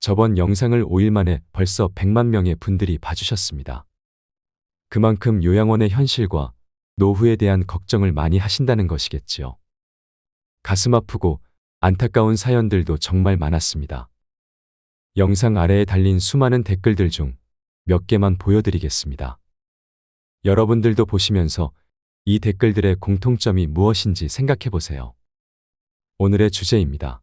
저번 영상을 5일 만에 벌써 100만 명의 분들이 봐주셨습니다. 그만큼 요양원의 현실과 노후에 대한 걱정을 많이 하신다는 것이겠지요. 가슴 아프고 안타까운 사연들도 정말 많았습니다. 영상 아래에 달린 수많은 댓글들 중 몇 개만 보여드리겠습니다. 여러분들도 보시면서 이 댓글들의 공통점이 무엇인지 생각해 보세요. 오늘의 주제입니다.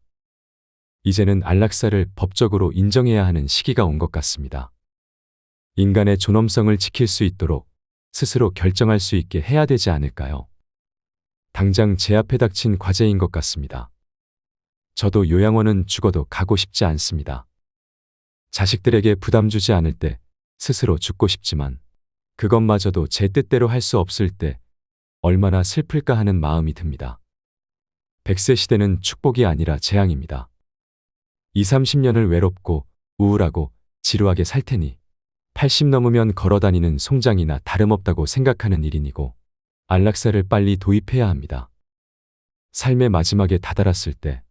이제는 안락사를 법적으로 인정해야 하는 시기가 온 것 같습니다. 인간의 존엄성을 지킬 수 있도록 스스로 결정할 수 있게 해야 되지 않을까요? 당장 제 앞에 닥친 과제인 것 같습니다. 저도 요양원은 죽어도 가고 싶지 않습니다. 자식들에게 부담 주지 않을 때 스스로 죽고 싶지만 그것마저도 제 뜻대로 할 수 없을 때 얼마나 슬플까 하는 마음이 듭니다. 100세 시대는 축복이 아니라 재앙입니다. 20, 30년을 외롭고 우울하고 지루하게 살 테니 80 넘으면 걸어다니는 송장이나 다름없다고 생각하는 일인이고 안락사를 빨리 도입해야 합니다. 삶의 마지막에 다다랐을 때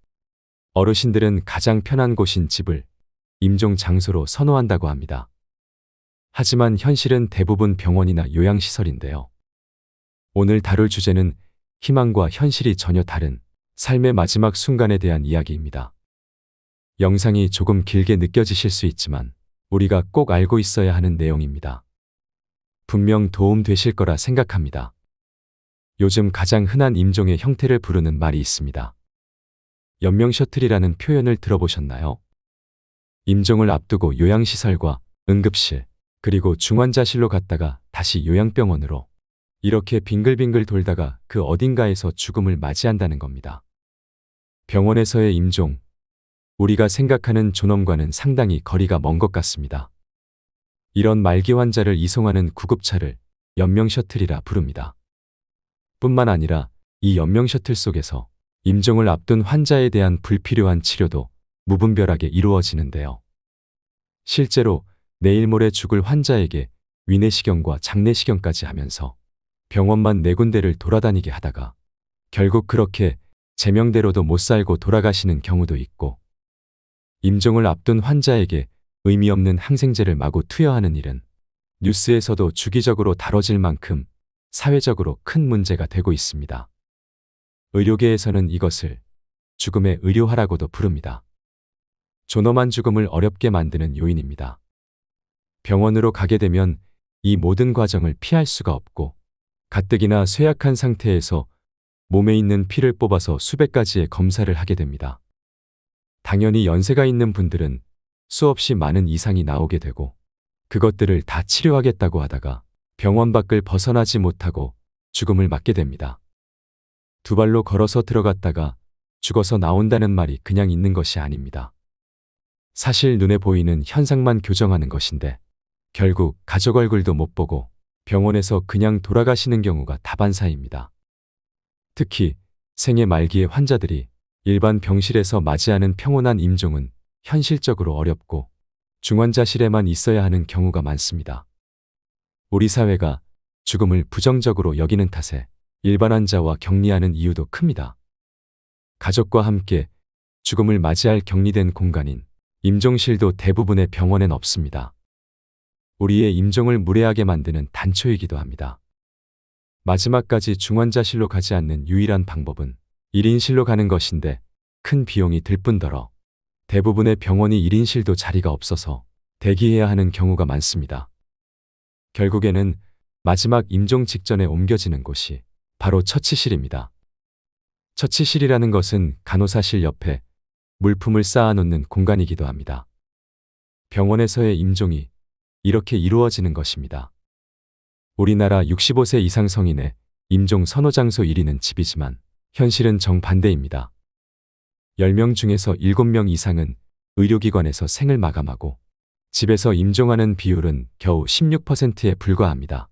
어르신들은 가장 편한 곳인 집을 임종 장소로 선호한다고 합니다. 하지만 현실은 대부분 병원이나 요양시설인데요. 오늘 다룰 주제는 희망과 현실이 전혀 다른 삶의 마지막 순간에 대한 이야기입니다. 영상이 조금 길게 느껴지실 수 있지만 우리가 꼭 알고 있어야 하는 내용입니다. 분명 도움 되실 거라 생각합니다. 요즘 가장 흔한 임종의 형태를 부르는 말이 있습니다. 연명 셔틀이라는 표현을 들어보셨나요? 임종을 앞두고 요양시설과 응급실, 그리고 중환자실로 갔다가 다시 요양병원으로 이렇게 빙글빙글 돌다가 그 어딘가에서 죽음을 맞이한다는 겁니다. 병원에서의 임종, 우리가 생각하는 존엄과는 상당히 거리가 먼 것 같습니다. 이런 말기 환자를 이송하는 구급차를 연명 셔틀이라 부릅니다. 뿐만 아니라 이 연명 셔틀 속에서 임종을 앞둔 환자에 대한 불필요한 치료도 무분별하게 이루어지는데요. 실제로 내일 모레 죽을 환자에게 위내시경과 장내시경까지 하면서 병원만 4군데를 돌아다니게 하다가 결국 그렇게 제명대로도 못 살고 돌아가시는 경우도 있고, 임종을 앞둔 환자에게 의미 없는 항생제를 마구 투여하는 일은 뉴스에서도 주기적으로 다뤄질 만큼 사회적으로 큰 문제가 되고 있습니다. 의료계에서는 이것을 죽음의 의료화라고도 부릅니다. 존엄한 죽음을 어렵게 만드는 요인입니다. 병원으로 가게 되면 이 모든 과정을 피할 수가 없고 가뜩이나 쇠약한 상태에서 몸에 있는 피를 뽑아서 수백 가지의 검사를 하게 됩니다. 당연히 연세가 있는 분들은 수없이 많은 이상이 나오게 되고 그것들을 다 치료하겠다고 하다가 병원 밖을 벗어나지 못하고 죽음을 맞게 됩니다. 2발로 걸어서 들어갔다가 죽어서 나온다는 말이 그냥 있는 것이 아닙니다. 사실 눈에 보이는 현상만 교정하는 것인데 결국 가족 얼굴도 못 보고 병원에서 그냥 돌아가시는 경우가 다반사입니다. 특히 생애 말기의 환자들이 일반 병실에서 맞이하는 평온한 임종은 현실적으로 어렵고 중환자실에만 있어야 하는 경우가 많습니다. 우리 사회가 죽음을 부정적으로 여기는 탓에 일반 환자와 격리하는 이유도 큽니다. 가족과 함께 죽음을 맞이할 격리된 공간인 임종실도 대부분의 병원엔 없습니다. 우리의 임종을 무례하게 만드는 단초이기도 합니다. 마지막까지 중환자실로 가지 않는 유일한 방법은 1인실로 가는 것인데 큰 비용이 들 뿐더러 대부분의 병원이 1인실도 자리가 없어서 대기해야 하는 경우가 많습니다. 결국에는 마지막 임종 직전에 옮겨지는 곳이 바로 처치실입니다. 처치실이라는 것은 간호사실 옆에 물품을 쌓아놓는 공간이기도 합니다. 병원에서의 임종이 이렇게 이루어지는 것입니다. 우리나라 65세 이상 성인의 임종 선호 장소 1위는 집이지만 현실은 정반대입니다. 10명 중에서 7명 이상은 의료기관에서 생을 마감하고 집에서 임종하는 비율은 겨우 16%에 불과합니다.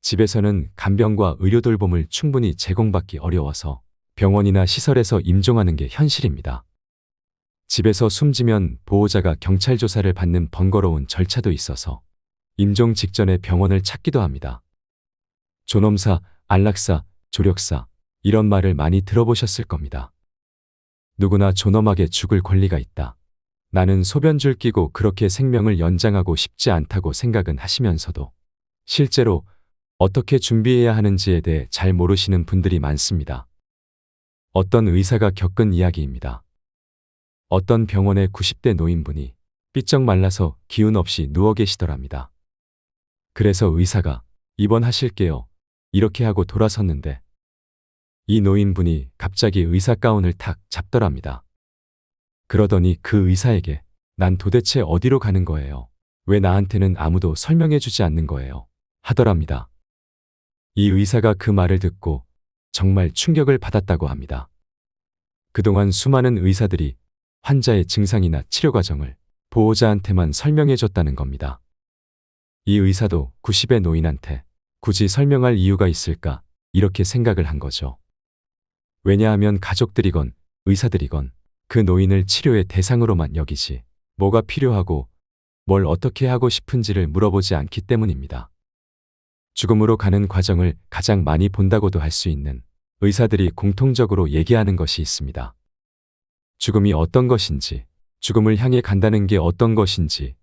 집에서는 간병과 의료 돌봄을 충분히 제공받기 어려워서 병원이나 시설에서 임종하는 게 현실입니다. 집에서 숨지면 보호자가 경찰 조사를 받는 번거로운 절차도 있어서 임종 직전에 병원을 찾기도 합니다. 존엄사, 안락사, 조력사 이런 말을 많이 들어보셨을 겁니다. 누구나 존엄하게 죽을 권리가 있다. 나는 소변줄 끼고 그렇게 생명을 연장하고 싶지 않다고 생각은 하시면서도 실제로 어떻게 준비해야 하는지에 대해 잘 모르시는 분들이 많습니다. 어떤 의사가 겪은 이야기입니다. 어떤 병원의 90대 노인분이 삐쩍 말라서 기운 없이 누워 계시더랍니다. 그래서 의사가 입원하실게요. 이렇게 하고 돌아섰는데 이 노인분이 갑자기 의사 가운을 탁 잡더랍니다. 그러더니 그 의사에게 난 도대체 어디로 가는 거예요? 왜 나한테는 아무도 설명해 주지 않는 거예요? 하더랍니다. 이 의사가 그 말을 듣고 정말 충격을 받았다고 합니다. 그동안 수많은 의사들이 환자의 증상이나 치료 과정을 보호자한테만 설명해 줬다는 겁니다. 이 의사도 90의 노인한테 굳이 설명할 이유가 있을까 이렇게 생각을 한 거죠. 왜냐하면 가족들이건 의사들이건 그 노인을 치료의 대상으로만 여기지 뭐가 필요하고 뭘 어떻게 하고 싶은지를 물어보지 않기 때문입니다. 죽음으로 가는 과정을 가장 많이 본다고도 할 수 있는 의사들이 공통적으로 얘기하는 것이 있습니다. 죽음이 어떤 것인지, 죽음을 향해 간다는 게 어떤 것인지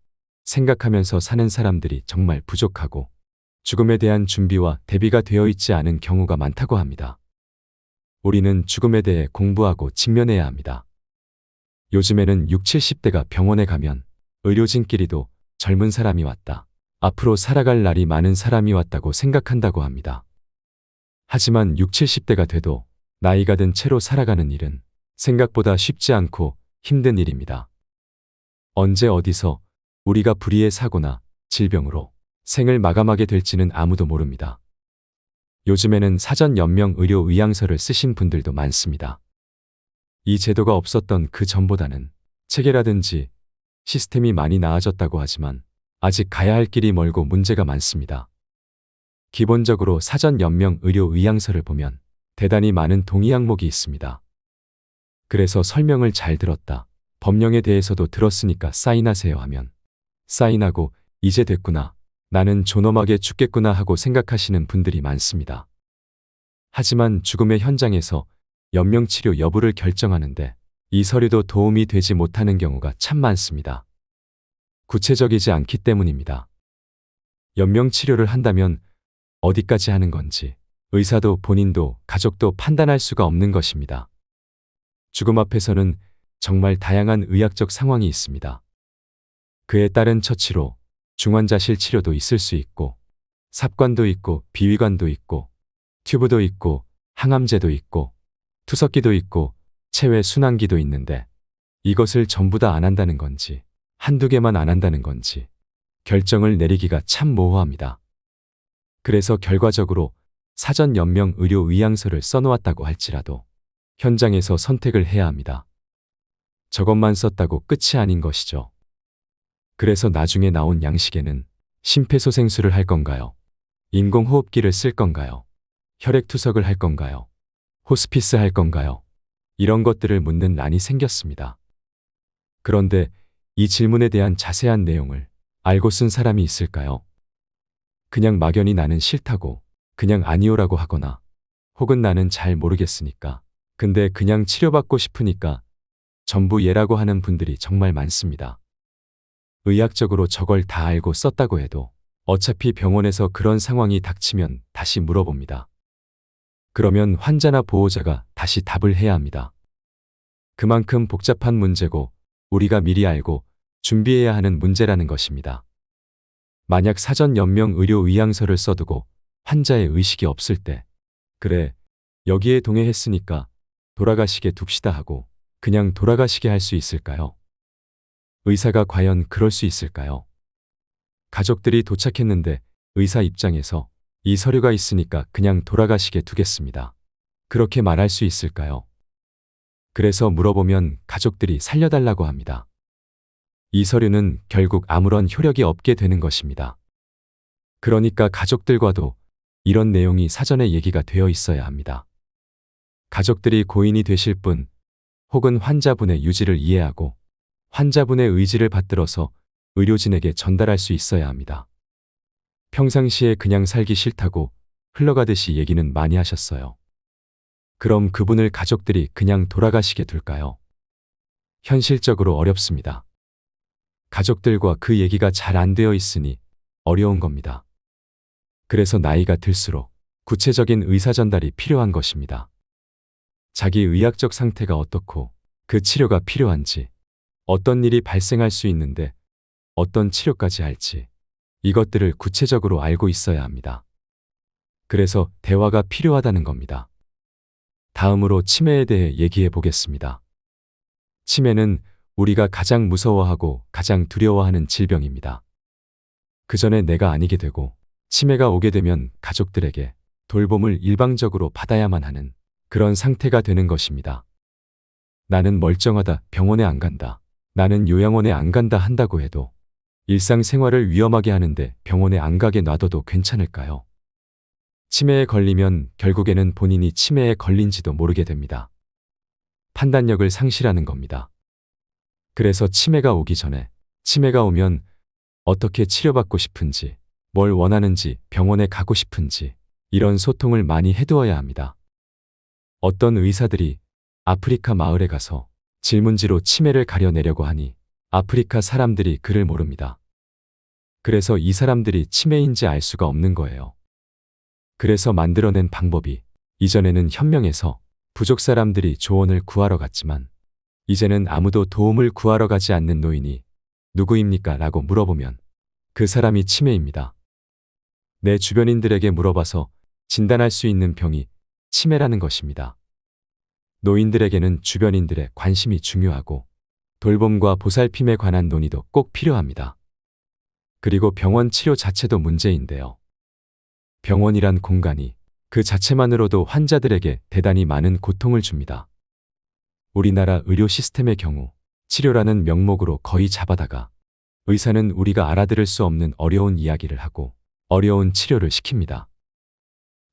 생각하면서 사는 사람들이 정말 부족하고 죽음에 대한 준비와 대비가 되어 있지 않은 경우가 많다고 합니다. 우리는 죽음에 대해 공부하고 직면해야 합니다. 요즘에는 60, 70대가 병원에 가면 의료진끼리도 젊은 사람이 왔다. 앞으로 살아갈 날이 많은 사람이 왔다고 생각한다고 합니다. 하지만 60, 70대가 돼도 나이가 든 채로 살아가는 일은 생각보다 쉽지 않고 힘든 일입니다. 언제 어디서 우리가 불의의 사고나 질병으로 생을 마감하게 될지는 아무도 모릅니다. 요즘에는 사전 연명 의료 의향서를 쓰신 분들도 많습니다. 이 제도가 없었던 그 전보다는 체계라든지 시스템이 많이 나아졌다고 하지만 아직 가야 할 길이 멀고 문제가 많습니다. 기본적으로 사전 연명 의료 의향서를 보면 대단히 많은 동의 항목이 있습니다. 그래서 설명을 잘 들었다. 법령에 대해서도 들었으니까 사인하세요 하면 사인하고 이제 됐구나. 나는 존엄하게 죽겠구나 하고 생각하시는 분들이 많습니다. 하지만 죽음의 현장에서 연명치료 여부를 결정하는데 이 서류도 도움이 되지 못하는 경우가 참 많습니다. 구체적이지 않기 때문입니다. 연명치료를 한다면 어디까지 하는 건지 의사도 본인도 가족도 판단할 수가 없는 것입니다. 죽음 앞에서는 정말 다양한 의학적 상황이 있습니다. 그에 따른 처치로 중환자실 치료도 있을 수 있고 삽관도 있고 비위관도 있고 튜브도 있고 항암제도 있고 투석기도 있고 체외 순환기도 있는데 이것을 전부 다 안 한다는 건지 한두 개만 안 한다는 건지 결정을 내리기가 참 모호합니다. 그래서 결과적으로 사전 연명 의료 의향서를 써놓았다고 할지라도 현장에서 선택을 해야 합니다. 저것만 썼다고 끝이 아닌 것이죠. 그래서 나중에 나온 양식에는 심폐소생술을 할 건가요? 인공호흡기를 쓸 건가요? 혈액투석을 할 건가요? 호스피스 할 건가요? 이런 것들을 묻는 란이 생겼습니다. 그런데 이 질문에 대한 자세한 내용을 알고 쓴 사람이 있을까요? 그냥 막연히 나는 싫다고 그냥 아니오라고 하거나 혹은 나는 잘 모르겠으니까 근데 그냥 치료받고 싶으니까 전부 예라고 하는 분들이 정말 많습니다. 의학적으로 저걸 다 알고 썼다고 해도 어차피 병원에서 그런 상황이 닥치면 다시 물어봅니다. 그러면 환자나 보호자가 다시 답을 해야 합니다. 그만큼 복잡한 문제고 우리가 미리 알고 준비해야 하는 문제라는 것입니다. 만약 사전 연명 의료 의향서를 써두고 환자의 의식이 없을 때 그래 여기에 동의했으니까 돌아가시게 둡시다 하고 그냥 돌아가시게 할 수 있을까요? 의사가 과연 그럴 수 있을까요? 가족들이 도착했는데 의사 입장에서 이 서류가 있으니까 그냥 돌아가시게 두겠습니다. 그렇게 말할 수 있을까요? 그래서 물어보면 가족들이 살려달라고 합니다. 이 서류는 결국 아무런 효력이 없게 되는 것입니다. 그러니까 가족들과도 이런 내용이 사전에 얘기가 되어 있어야 합니다. 가족들이 고인이 되실 분 혹은 환자분의 유지를 이해하고 환자분의 의지를 받들어서 의료진에게 전달할 수 있어야 합니다. 평상시에 그냥 살기 싫다고 흘러가듯이 얘기는 많이 하셨어요. 그럼 그분을 가족들이 그냥 돌아가시게 둘까요? 현실적으로 어렵습니다. 가족들과 그 얘기가 잘 안 되어 있으니 어려운 겁니다. 그래서 나이가 들수록 구체적인 의사 전달이 필요한 것입니다. 자기 의학적 상태가 어떻고 그 치료가 필요한지, 어떤 일이 발생할 수 있는데 어떤 치료까지 할지, 이것들을 구체적으로 알고 있어야 합니다. 그래서 대화가 필요하다는 겁니다. 다음으로 치매에 대해 얘기해 보겠습니다. 치매는 우리가 가장 무서워하고 가장 두려워하는 질병입니다. 그 전에 내가 아니게 되고 치매가 오게 되면 가족들에게 돌봄을 일방적으로 받아야만 하는 그런 상태가 되는 것입니다. 나는 멀쩡하다, 병원에 안 간다, 나는 요양원에 안 간다 한다고 해도 일상생활을 위험하게 하는데 병원에 안 가게 놔둬도 괜찮을까요? 치매에 걸리면 결국에는 본인이 치매에 걸린지도 모르게 됩니다. 판단력을 상실하는 겁니다. 그래서 치매가 오기 전에, 치매가 오면 어떻게 치료받고 싶은지, 뭘 원하는지, 병원에 가고 싶은지 이런 소통을 많이 해두어야 합니다. 어떤 의사들이 아프리카 마을에 가서 질문지로 치매를 가려내려고 하니 아프리카 사람들이 그를 모릅니다. 그래서 이 사람들이 치매인지 알 수가 없는 거예요. 그래서 만들어낸 방법이, 이전에는 현명해서 부족 사람들이 조언을 구하러 갔지만 이제는 아무도 도움을 구하러 가지 않는 노인이 누구입니까? 라고 물어보면 그 사람이 치매입니다. 내 주변인들에게 물어봐서 진단할 수 있는 병이 치매라는 것입니다. 노인들에게는 주변인들의 관심이 중요하고 돌봄과 보살핌에 관한 논의도 꼭 필요합니다. 그리고 병원 치료 자체도 문제인데요. 병원이란 공간이 그 자체만으로도 환자들에게 대단히 많은 고통을 줍니다. 우리나라 의료 시스템의 경우 치료라는 명목으로 거의 잡아다가 의사는 우리가 알아들을 수 없는 어려운 이야기를 하고 어려운 치료를 시킵니다.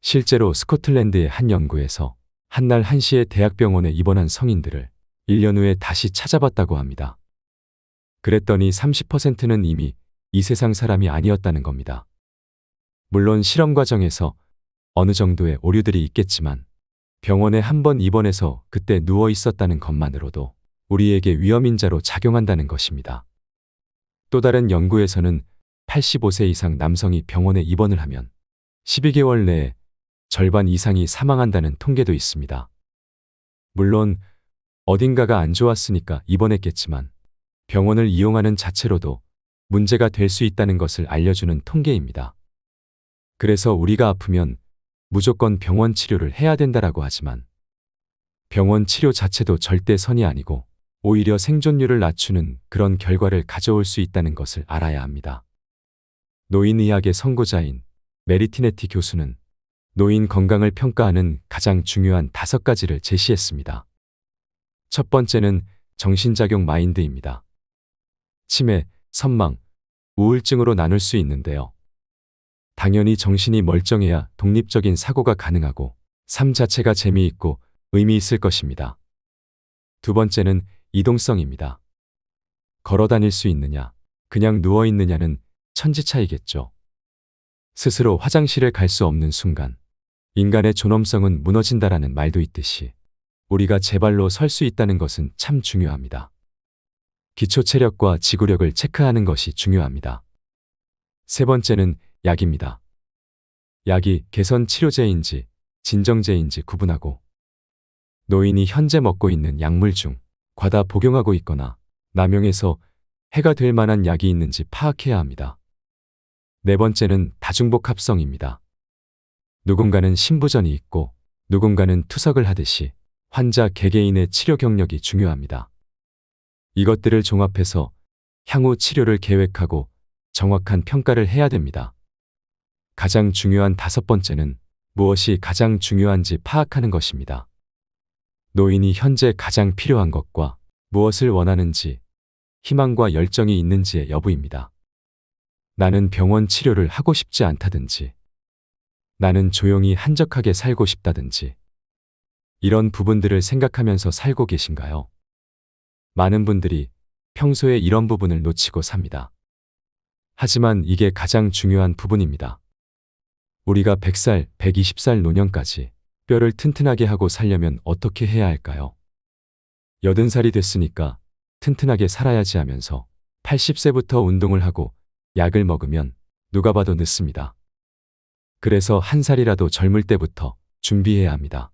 실제로 스코틀랜드의 한 연구에서 한날 한시에 대학병원에 입원한 성인들을 1년 후에 다시 찾아봤다고 합니다. 그랬더니 30%는 이미 이 세상 사람이 아니었다는 겁니다. 물론 실험 과정에서 어느 정도의 오류들이 있겠지만 병원에 한 번 입원해서 그때 누워 있었다는 것만으로도 우리에게 위험인자로 작용한다는 것입니다. 또 다른 연구에서는 85세 이상 남성이 병원에 입원을 하면 12개월 내에 절반 이상이 사망한다는 통계도 있습니다. 물론 어딘가가 안 좋았으니까 입원했겠지만 병원을 이용하는 자체로도 문제가 될 수 있다는 것을 알려주는 통계입니다. 그래서 우리가 아프면 무조건 병원 치료를 해야 된다라고 하지만 병원 치료 자체도 절대 선이 아니고 오히려 생존율을 낮추는 그런 결과를 가져올 수 있다는 것을 알아야 합니다. 노인의학의 선고자인 메리티네티 교수는 노인 건강을 평가하는 가장 중요한 5가지를 제시했습니다. 첫 번째는 정신작용 마인드입니다. 치매, 선망, 우울증으로 나눌 수 있는데요. 당연히 정신이 멀쩡해야 독립적인 사고가 가능하고 삶 자체가 재미있고 의미 있을 것입니다. 두 번째는 이동성입니다. 걸어 다닐 수 있느냐, 그냥 누워 있느냐는 천지차이겠죠. 스스로 화장실을 갈 수 없는 순간 인간의 존엄성은 무너진다라는 말도 있듯이 우리가 제 발로 설 수 있다는 것은 참 중요합니다. 기초 체력과 지구력을 체크하는 것이 중요합니다. 세 번째는 약입니다. 약이 개선 치료제인지 진정제인지 구분하고 노인이 현재 먹고 있는 약물 중 과다 복용하고 있거나 남용해서 해가 될 만한 약이 있는지 파악해야 합니다. 네 번째는 다중복합성입니다. 누군가는 신부전이 있고 누군가는 투석을 하듯이 환자 개개인의 치료 경력이 중요합니다. 이것들을 종합해서 향후 치료를 계획하고 정확한 평가를 해야 됩니다. 가장 중요한 5번째는 무엇이 가장 중요한지 파악하는 것입니다. 노인이 현재 가장 필요한 것과 무엇을 원하는지, 희망과 열정이 있는지의 여부입니다. 나는 병원 치료를 하고 싶지 않다든지, 나는 조용히 한적하게 살고 싶다든지, 이런 부분들을 생각하면서 살고 계신가요? 많은 분들이 평소에 이런 부분을 놓치고 삽니다. 하지만 이게 가장 중요한 부분입니다. 우리가 100살, 120살 노년까지 뼈를 튼튼하게 하고 살려면 어떻게 해야 할까요? 80살이 됐으니까 튼튼하게 살아야지 하면서 80세부터 운동을 하고 약을 먹으면 누가 봐도 늦습니다. 그래서 한 살이라도 젊을 때부터 준비해야 합니다.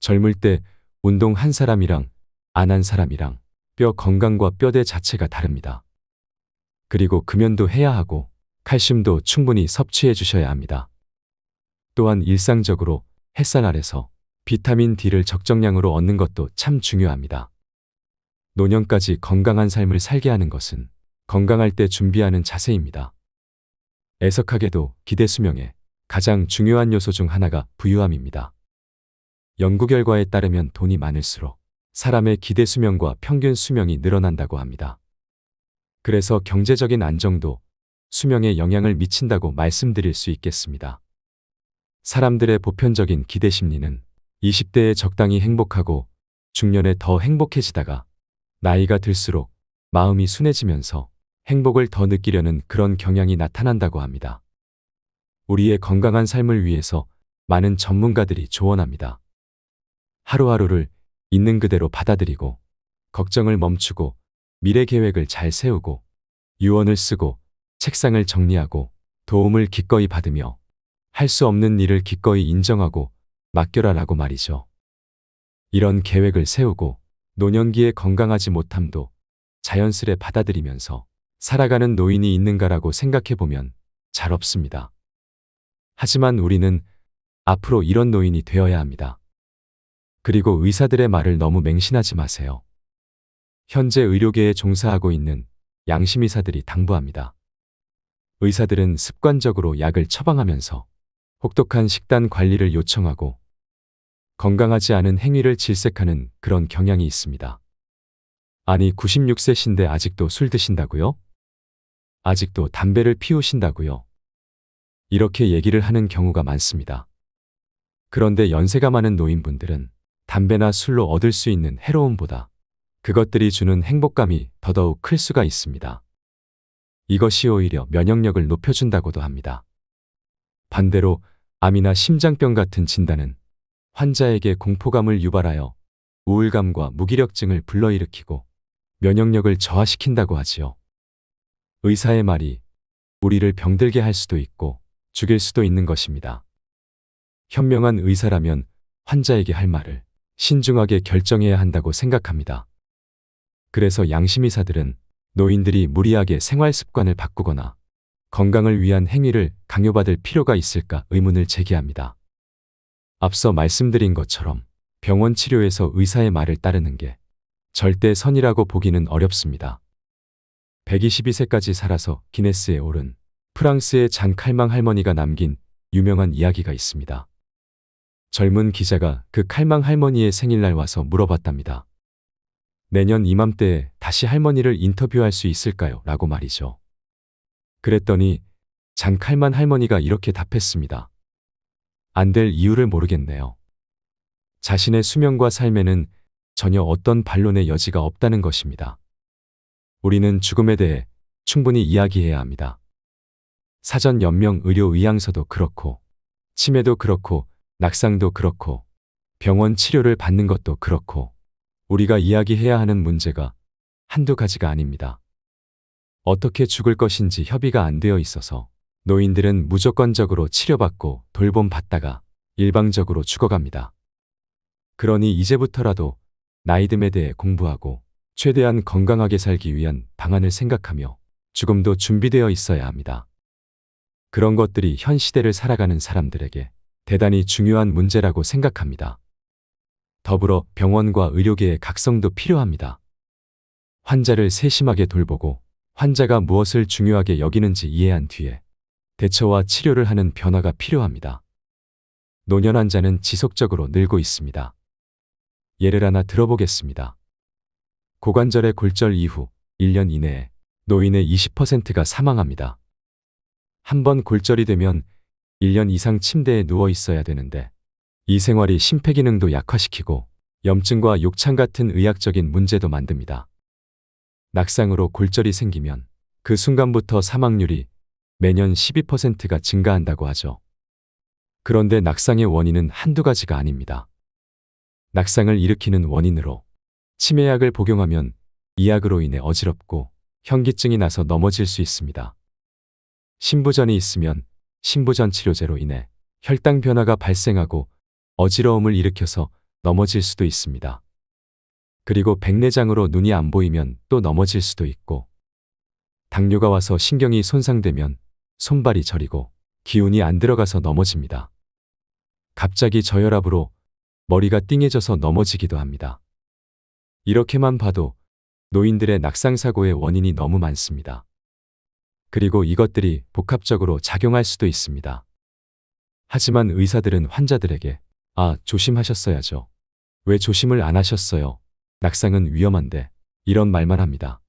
젊을 때 운동 한 사람이랑 안 한 사람이랑 뼈 건강과 뼈대 자체가 다릅니다. 그리고 금연도 해야 하고 칼슘도 충분히 섭취해 주셔야 합니다. 또한 일상적으로 햇살 아래서 비타민 D를 적정량으로 얻는 것도 참 중요합니다. 노년까지 건강한 삶을 살게 하는 것은 건강할 때 준비하는 자세입니다. 애석하게도 기대 수명의 가장 중요한 요소 중 하나가 부유함입니다. 연구 결과에 따르면 돈이 많을수록 사람의 기대 수명과 평균 수명이 늘어난다고 합니다. 그래서 경제적인 안정도 수명에 영향을 미친다고 말씀드릴 수 있겠습니다. 사람들의 보편적인 기대 심리는 20대에 적당히 행복하고 중년에 더 행복해지다가 나이가 들수록 마음이 순해지면서 행복을 더 느끼려는 그런 경향이 나타난다고 합니다. 우리의 건강한 삶을 위해서 많은 전문가들이 조언합니다. 하루하루를 있는 그대로 받아들이고 걱정을 멈추고 미래 계획을 잘 세우고 유언을 쓰고 책상을 정리하고 도움을 기꺼이 받으며 할 수 없는 일을 기꺼이 인정하고 맡겨라라고 말이죠. 이런 계획을 세우고 노년기에 건강하지 못함도 자연스레 받아들이면서 살아가는 노인이 있는가라고 생각해 보면 잘 없습니다. 하지만 우리는 앞으로 이런 노인이 되어야 합니다. 그리고 의사들의 말을 너무 맹신하지 마세요. 현재 의료계에 종사하고 있는 양심의사들이 당부합니다. 의사들은 습관적으로 약을 처방하면서 혹독한 식단 관리를 요청하고 건강하지 않은 행위를 질색하는 그런 경향이 있습니다. 아니 96세신데 아직도 술 드신다고요? 아직도 담배를 피우신다고요? 이렇게 얘기를 하는 경우가 많습니다. 그런데 연세가 많은 노인분들은 담배나 술로 얻을 수 있는 해로움보다 그것들이 주는 행복감이 더더욱 클 수가 있습니다. 이것이 오히려 면역력을 높여준다고도 합니다. 반대로 암이나 심장병 같은 진단은 환자에게 공포감을 유발하여 우울감과 무기력증을 불러일으키고 면역력을 저하시킨다고 하지요. 의사의 말이 우리를 병들게 할 수도 있고 죽일 수도 있는 것입니다. 현명한 의사라면 환자에게 할 말을 신중하게 결정해야 한다고 생각합니다. 그래서 양심의사들은 노인들이 무리하게 생활 습관을 바꾸거나 건강을 위한 행위를 강요받을 필요가 있을까 의문을 제기합니다. 앞서 말씀드린 것처럼 병원 치료에서 의사의 말을 따르는 게 절대 선이라고 보기는 어렵습니다. 122세까지 살아서 기네스에 오른 프랑스의 잔 칼망 할머니가 남긴 유명한 이야기가 있습니다. 젊은 기자가 그 칼망 할머니의 생일날 와서 물어봤답니다. 내년 이맘때에 다시 할머니를 인터뷰할 수 있을까요? 라고 말이죠. 그랬더니 잔 칼만 할머니가 이렇게 답했습니다. 안 될 이유를 모르겠네요. 자신의 수명과 삶에는 전혀 어떤 반론의 여지가 없다는 것입니다. 우리는 죽음에 대해 충분히 이야기해야 합니다. 사전 연명 의료 의향서도 그렇고 치매도 그렇고 낙상도 그렇고 병원 치료를 받는 것도 그렇고 우리가 이야기해야 하는 문제가 한두 가지가 아닙니다. 어떻게 죽을 것인지 협의가 안 되어 있어서 노인들은 무조건적으로 치료받고 돌봄 받다가 일방적으로 죽어갑니다. 그러니 이제부터라도 나이듦에 대해 공부하고 최대한 건강하게 살기 위한 방안을 생각하며 죽음도 준비되어 있어야 합니다. 그런 것들이 현 시대를 살아가는 사람들에게 대단히 중요한 문제라고 생각합니다. 더불어 병원과 의료계의 각성도 필요합니다. 환자를 세심하게 돌보고 환자가 무엇을 중요하게 여기는지 이해한 뒤에 대처와 치료를 하는 변화가 필요합니다. 노년 환자는 지속적으로 늘고 있습니다. 예를 하나 들어보겠습니다. 고관절의 골절 이후 1년 이내에 노인의 20%가 사망합니다. 한번 골절이 되면 1년 이상 침대에 누워 있어야 되는데 이 생활이 심폐기능도 약화시키고 염증과 욕창 같은 의학적인 문제도 만듭니다. 낙상으로 골절이 생기면 그 순간부터 사망률이 매년 12%가 증가한다고 하죠. 그런데 낙상의 원인은 한두 가지가 아닙니다. 낙상을 일으키는 원인으로 치매약을 복용하면 이 약으로 인해 어지럽고 현기증이 나서 넘어질 수 있습니다. 신부전이 있으면 신부전 치료제로 인해 혈당 변화가 발생하고 어지러움을 일으켜서 넘어질 수도 있습니다. 그리고 백내장으로 눈이 안 보이면 또 넘어질 수도 있고, 당뇨가 와서 신경이 손상되면 손발이 저리고 기운이 안 들어가서 넘어집니다. 갑자기 저혈압으로 머리가 띵해져서 넘어지기도 합니다. 이렇게만 봐도 노인들의 낙상사고의 원인이 너무 많습니다. 그리고 이것들이 복합적으로 작용할 수도 있습니다. 하지만 의사들은 환자들에게 조심하셨어야죠. 왜 조심을 안 하셨어요? 낙상은 위험한데, 이런 말만 합니다.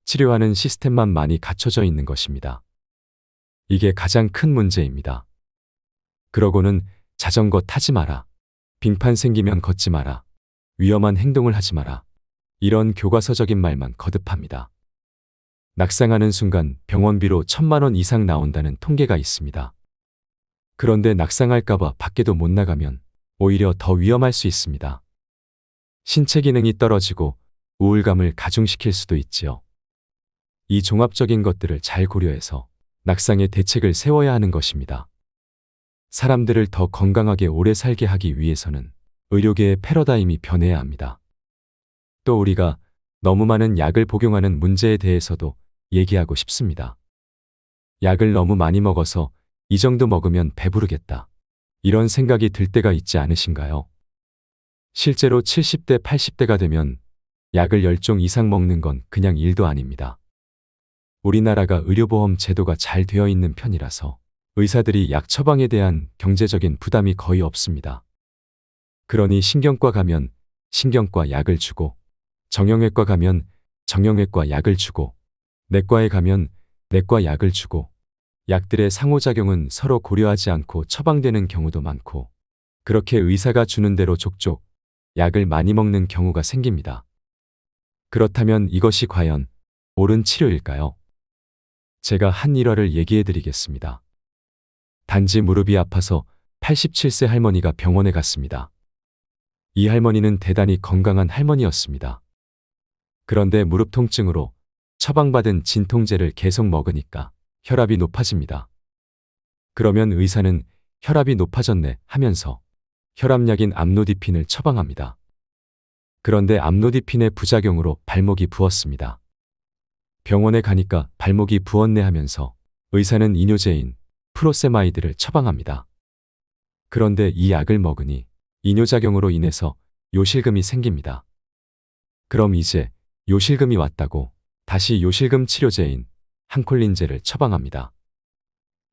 치료하는 시스템만 많이 갖춰져 있는 것입니다. 이게 가장 큰 문제입니다. 그러고는 자전거 타지 마라, 빙판 생기면 걷지 마라, 위험한 행동을 하지 마라, 이런 교과서적인 말만 거듭합니다. 낙상하는 순간 병원비로 1,000만 원 이상 나온다는 통계가 있습니다. 그런데 낙상할까봐 밖에도 못 나가면 오히려 더 위험할 수 있습니다. 신체 기능이 떨어지고 우울감을 가중시킬 수도 있지요. 이 종합적인 것들을 잘 고려해서 낙상의 대책을 세워야 하는 것입니다. 사람들을 더 건강하게 오래 살게 하기 위해서는 의료계의 패러다임이 변해야 합니다. 또 우리가 너무 많은 약을 복용하는 문제에 대해서도 얘기하고 싶습니다. 약을 너무 많이 먹어서 이 정도 먹으면 배부르겠다, 이런 생각이 들 때가 있지 않으신가요? 실제로 70대, 80대가 되면 약을 10종 이상 먹는 건 그냥 일도 아닙니다. 우리나라가 의료보험 제도가 잘 되어 있는 편이라서 의사들이 약 처방에 대한 경제적인 부담이 거의 없습니다. 그러니 신경과 가면 신경과 약을 주고, 정형외과 가면 정형외과 약을 주고, 내과에 가면 내과 약을 주고, 약들의 상호작용은 서로 고려하지 않고 처방되는 경우도 많고, 그렇게 의사가 주는 대로 족족 약을 많이 먹는 경우가 생깁니다. 그렇다면 이것이 과연 옳은 치료일까요? 제가 한 일화를 얘기해 드리겠습니다. 단지 무릎이 아파서 87세 할머니가 병원에 갔습니다. 이 할머니는 대단히 건강한 할머니였습니다. 그런데 무릎 통증으로 처방받은 진통제를 계속 먹으니까 혈압이 높아집니다. 그러면 의사는 혈압이 높아졌네 하면서 혈압약인 암로디핀을 처방합니다. 그런데 암로디핀의 부작용으로 발목이 부었습니다. 병원에 가니까 발목이 부었네 하면서 의사는 이뇨제인 프로세마이드를 처방합니다. 그런데 이 약을 먹으니 이뇨작용으로 인해서 요실금이 생깁니다. 그럼 이제 요실금이 왔다고 다시 요실금 치료제인 항콜린제를 처방합니다.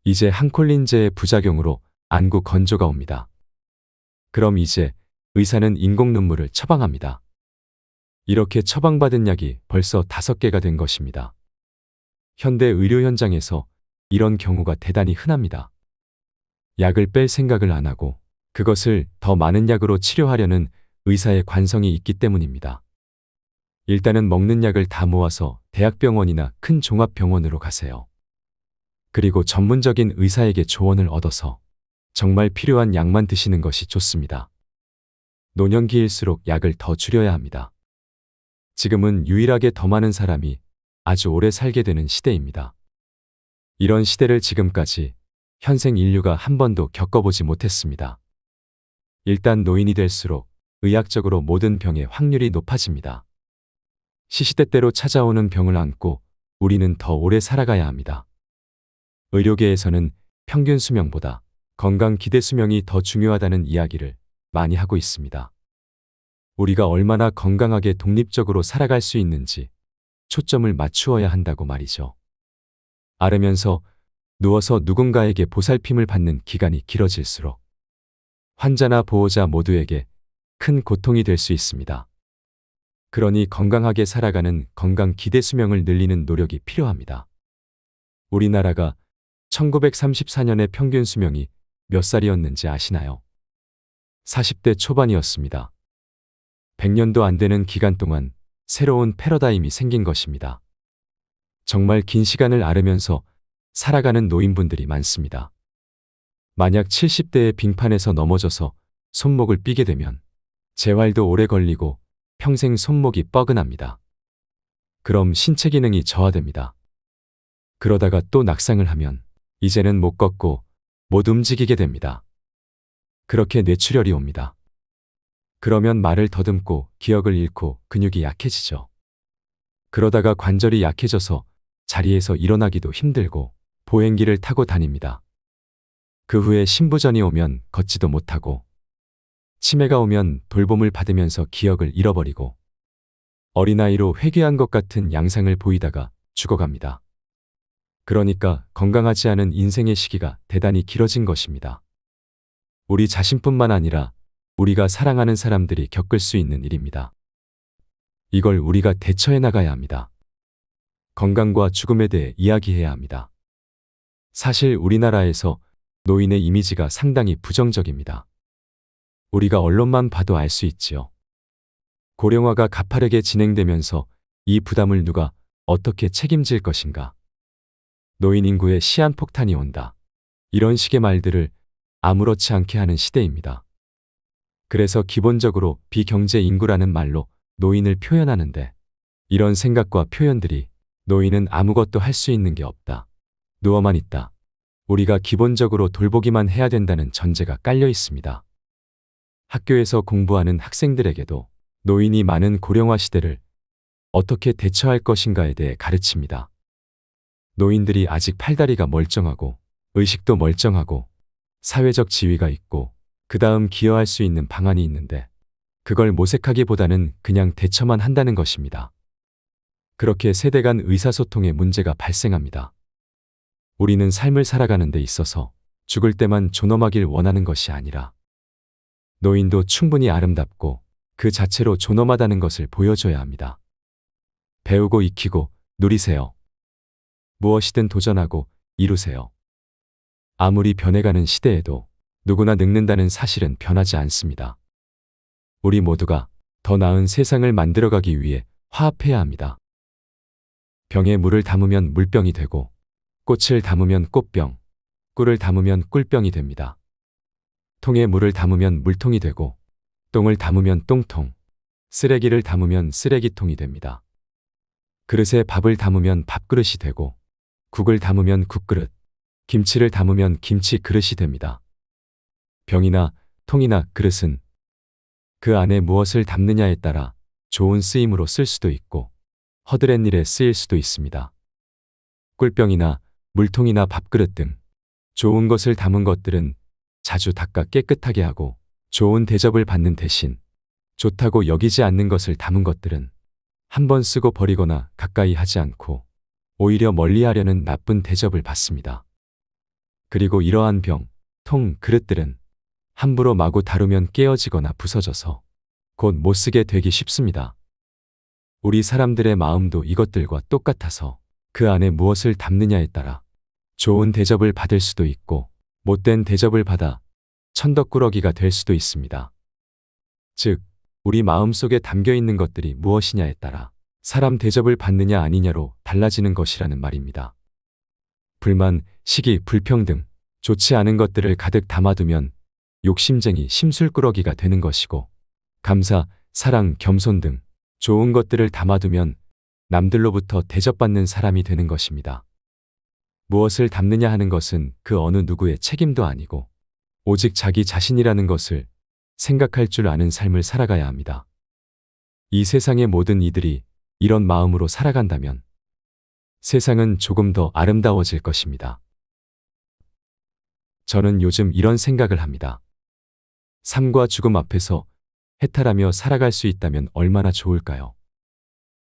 이제 항콜린제의 부작용으로 안구 건조가 옵니다. 그럼 이제 의사는 인공 눈물을 처방합니다. 이렇게 처방받은 약이 벌써 5개가 된 것입니다. 현대 의료 현장에서 이런 경우가 대단히 흔합니다. 약을 뺄 생각을 안 하고 그것을 더 많은 약으로 치료하려는 의사의 관성이 있기 때문입니다. 일단은 먹는 약을 다 모아서 대학병원이나 큰 종합병원으로 가세요. 그리고 전문적인 의사에게 조언을 얻어서 정말 필요한 약만 드시는 것이 좋습니다. 노년기일수록 약을 더 줄여야 합니다. 지금은 유일하게 더 많은 사람이 아주 오래 살게 되는 시대입니다. 이런 시대를 지금까지 현생 인류가 한 번도 겪어보지 못했습니다. 일단 노인이 될수록 의학적으로 모든 병의 확률이 높아집니다. 시시때때로 찾아오는 병을 안고 우리는 더 오래 살아가야 합니다. 의료계에서는 평균 수명보다 건강 기대 수명이 더 중요하다는 이야기를 많이 하고 있습니다. 우리가 얼마나 건강하게 독립적으로 살아갈 수 있는지 초점을 맞추어야 한다고 말이죠. 앓으면서 누워서 누군가에게 보살핌을 받는 기간이 길어질수록 환자나 보호자 모두에게 큰 고통이 될 수 있습니다. 그러니 건강하게 살아가는 건강 기대 수명을 늘리는 노력이 필요합니다. 우리나라가 1934년의 평균 수명이 몇 살이었는지 아시나요? 40대 초반이었습니다. 100년도 안 되는 기간 동안 새로운 패러다임이 생긴 것입니다. 정말 긴 시간을 앓으면서 살아가는 노인분들이 많습니다. 만약 70대의 빙판에서 넘어져서 손목을 삐게 되면 재활도 오래 걸리고 평생 손목이 뻐근합니다. 그럼 신체 기능이 저하됩니다. 그러다가 또 낙상을 하면 이제는 못 걷고 못 움직이게 됩니다. 그렇게 뇌출혈이 옵니다. 그러면 말을 더듬고 기억을 잃고 근육이 약해지죠. 그러다가 관절이 약해져서 자리에서 일어나기도 힘들고 보행기를 타고 다닙니다. 그 후에 신부전이 오면 걷지도 못하고 치매가 오면 돌봄을 받으면서 기억을 잃어버리고 어린아이로 회귀한 것 같은 양상을 보이다가 죽어갑니다. 그러니까 건강하지 않은 인생의 시기가 대단히 길어진 것입니다. 우리 자신뿐만 아니라 우리가 사랑하는 사람들이 겪을 수 있는 일입니다. 이걸 우리가 대처해 나가야 합니다. 건강과 죽음에 대해 이야기해야 합니다. 사실 우리나라에서 노인의 이미지가 상당히 부정적입니다. 우리가 언론만 봐도 알 수 있지요. 고령화가 가파르게 진행되면서 이 부담을 누가 어떻게 책임질 것인가? 노인 인구에 시한폭탄이 온다. 이런 식의 말들을 아무렇지 않게 하는 시대입니다. 그래서 기본적으로 비경제 인구라는 말로 노인을 표현하는데 이런 생각과 표현들이 노인은 아무것도 할 수 있는 게 없다. 누워만 있다. 우리가 기본적으로 돌보기만 해야 된다는 전제가 깔려 있습니다. 학교에서 공부하는 학생들에게도 노인이 많은 고령화 시대를 어떻게 대처할 것인가에 대해 가르칩니다. 노인들이 아직 팔다리가 멀쩡하고 의식도 멀쩡하고 사회적 지위가 있고 그 다음 기여할 수 있는 방안이 있는데 그걸 모색하기보다는 그냥 대처만 한다는 것입니다. 그렇게 세대 간 의사소통에 문제가 발생합니다. 우리는 삶을 살아가는 데 있어서 죽을 때만 존엄하길 원하는 것이 아니라 노인도 충분히 아름답고 그 자체로 존엄하다는 것을 보여줘야 합니다. 배우고 익히고 누리세요. 무엇이든 도전하고 이루세요. 아무리 변해가는 시대에도 누구나 늙는다는 사실은 변하지 않습니다. 우리 모두가 더 나은 세상을 만들어가기 위해 화합해야 합니다. 병에 물을 담으면 물병이 되고 꽃을 담으면 꽃병, 꿀을 담으면 꿀병이 됩니다. 통에 물을 담으면 물통이 되고 똥을 담으면 똥통, 쓰레기를 담으면 쓰레기통이 됩니다. 그릇에 밥을 담으면 밥그릇이 되고 국을 담으면 국그릇, 김치를 담으면 김치 그릇이 됩니다. 병이나 통이나 그릇은 그 안에 무엇을 담느냐에 따라 좋은 쓰임으로 쓸 수도 있고 허드렛 일에 쓰일 수도 있습니다. 꿀병이나 물통이나 밥그릇 등 좋은 것을 담은 것들은 자주 닦아 깨끗하게 하고 좋은 대접을 받는 대신 좋다고 여기지 않는 것을 담은 것들은 한번 쓰고 버리거나 가까이 하지 않고 오히려 멀리하려는 나쁜 대접을 받습니다. 그리고 이러한 병, 통, 그릇들은 함부로 마구 다루면 깨어지거나 부서져서 곧 못쓰게 되기 쉽습니다. 우리 사람들의 마음도 이것들과 똑같아서 그 안에 무엇을 담느냐에 따라 좋은 대접을 받을 수도 있고 못된 대접을 받아 천덕꾸러기가 될 수도 있습니다. 즉, 우리 마음속에 담겨 있는 것들이 무엇이냐에 따라 사람 대접을 받느냐 아니냐로 달라지는 것이라는 말입니다. 불만, 시기, 불평등, 좋지 않은 것들을 가득 담아두면 욕심쟁이 심술꾸러기가 되는 것이고 감사, 사랑, 겸손 등 좋은 것들을 담아두면 남들로부터 대접받는 사람이 되는 것입니다. 무엇을 담느냐 하는 것은 그 어느 누구의 책임도 아니고 오직 자기 자신이라는 것을 생각할 줄 아는 삶을 살아가야 합니다. 이 세상의 모든 이들이 이런 마음으로 살아간다면 세상은 조금 더 아름다워질 것입니다. 저는 요즘 이런 생각을 합니다. 삶과 죽음 앞에서 해탈하며 살아갈 수 있다면 얼마나 좋을까요?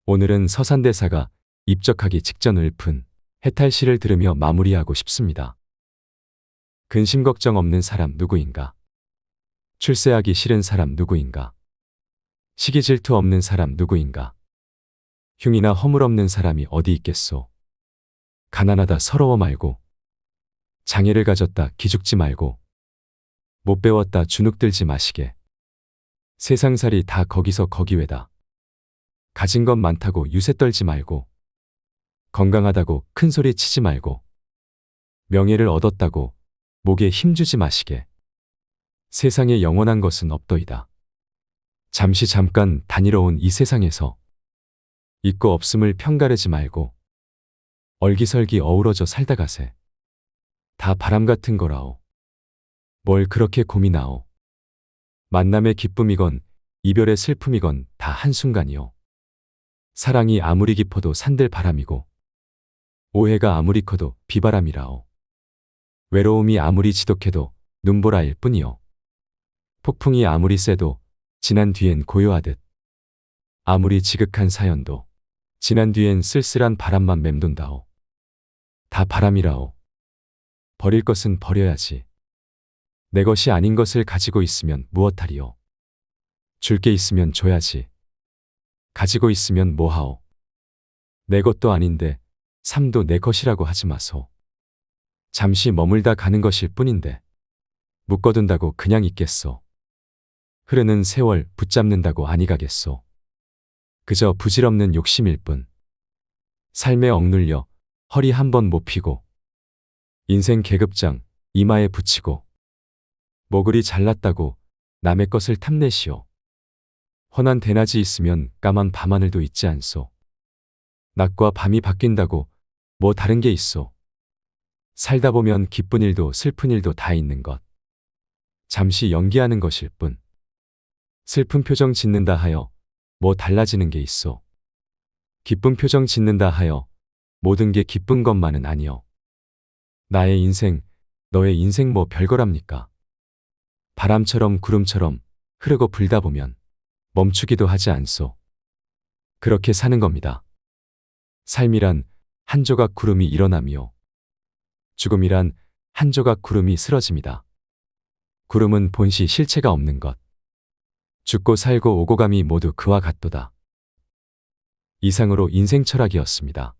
오늘은 서산대사가 입적하기 직전 읊은 해탈시를 들으며 마무리하고 싶습니다. 근심 걱정 없는 사람 누구인가? 출세하기 싫은 사람 누구인가? 시기 질투 없는 사람 누구인가? 흉이나 허물 없는 사람이 어디 있겠소? 가난하다 서러워 말고, 장애를 가졌다 기죽지 말고, 못 배웠다 주눅들지 마시게. 세상살이 다 거기서 거기외다. 가진 것 많다고 유세 떨지 말고, 건강하다고 큰 소리 치지 말고, 명예를 얻었다고 목에 힘주지 마시게. 세상에 영원한 것은 없더이다. 잠깐 다니러 온 이 세상에서 있고 없음을 편가르지 말고 얼기설기 어우러져 살다 가세. 다 바람 같은 거라오. 뭘 그렇게 고민하오. 만남의 기쁨이건 이별의 슬픔이건 다 한순간이요. 사랑이 아무리 깊어도 산들 바람이고 오해가 아무리 커도 비바람이라오. 외로움이 아무리 지독해도 눈보라일 뿐이요. 폭풍이 아무리 세도 지난 뒤엔 고요하듯 아무리 지극한 사연도 지난 뒤엔 쓸쓸한 바람만 맴돈다오. 다 바람이라오. 버릴 것은 버려야지. 내 것이 아닌 것을 가지고 있으면 무엇하리요. 줄 게 있으면 줘야지. 가지고 있으면 뭐하오. 내 것도 아닌데 삶도 내 것이라고 하지 마소. 잠시 머물다 가는 것일 뿐인데 묶어둔다고 그냥 있겠소. 흐르는 세월 붙잡는다고 아니 가겠소. 그저 부질없는 욕심일 뿐. 삶에 억눌려 허리 한번 못 피고 인생 계급장 이마에 붙이고 뭐 그리 잘났다고 남의 것을 탐내시오. 훤한 대낮이 있으면 까만 밤하늘도 있지 않소. 낮과 밤이 바뀐다고 뭐 다른 게 있소. 살다 보면 기쁜 일도 슬픈 일도 다 있는 것. 잠시 연기하는 것일 뿐. 슬픈 표정 짓는다 하여 뭐 달라지는 게 있소. 기쁜 표정 짓는다 하여 모든 게 기쁜 것만은 아니요. 나의 인생, 너의 인생 뭐 별거랍니까? 바람처럼 구름처럼 흐르고 불다 보면 멈추기도 하지 않소. 그렇게 사는 겁니다. 삶이란 한 조각 구름이 일어남이요. 죽음이란 한 조각 구름이 쓰러집니다. 구름은 본시 실체가 없는 것. 죽고 살고 오고 감이 모두 그와 같도다. 이상으로 인생 철학이었습니다.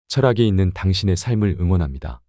철학이 있는 당신의 삶을 응원합니다.